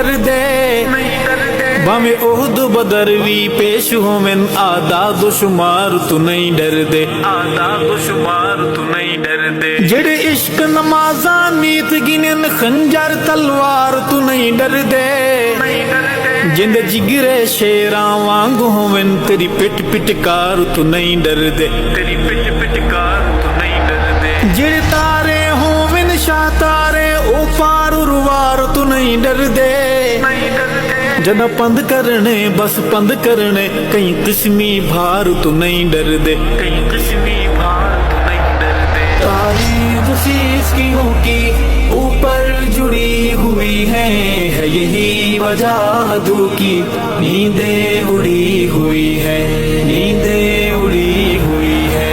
डरदे भावें ओहद बदर भी पेश होवेन आदाद शुमार तू नहीं डरदे आदाद शुमार तू नहीं डरदे जेड़े इश्क नमाजा नीत गिनन खंजर तलवार तू नहीं डरदे जिंद जिगरे शेरां वांग होवेन तेरी पिट पिटकार तू नहीं डरदे तेरी पिट पिटकार तू नहीं डरदे जेड़े तारे होवेन शाह तारे ओ पार उरवार तू नहीं डरदे जदा पंध करने बस पंध करने कई किस्मी भार तू नहीं डरदे कई किस्मी भार तू नहीं डरदे तारीफ सिस्कियों की ऊपर जुड़ी हुई है यही वजह दू की नींदें उड़ी हुई है नींदें उड़ी हुई है।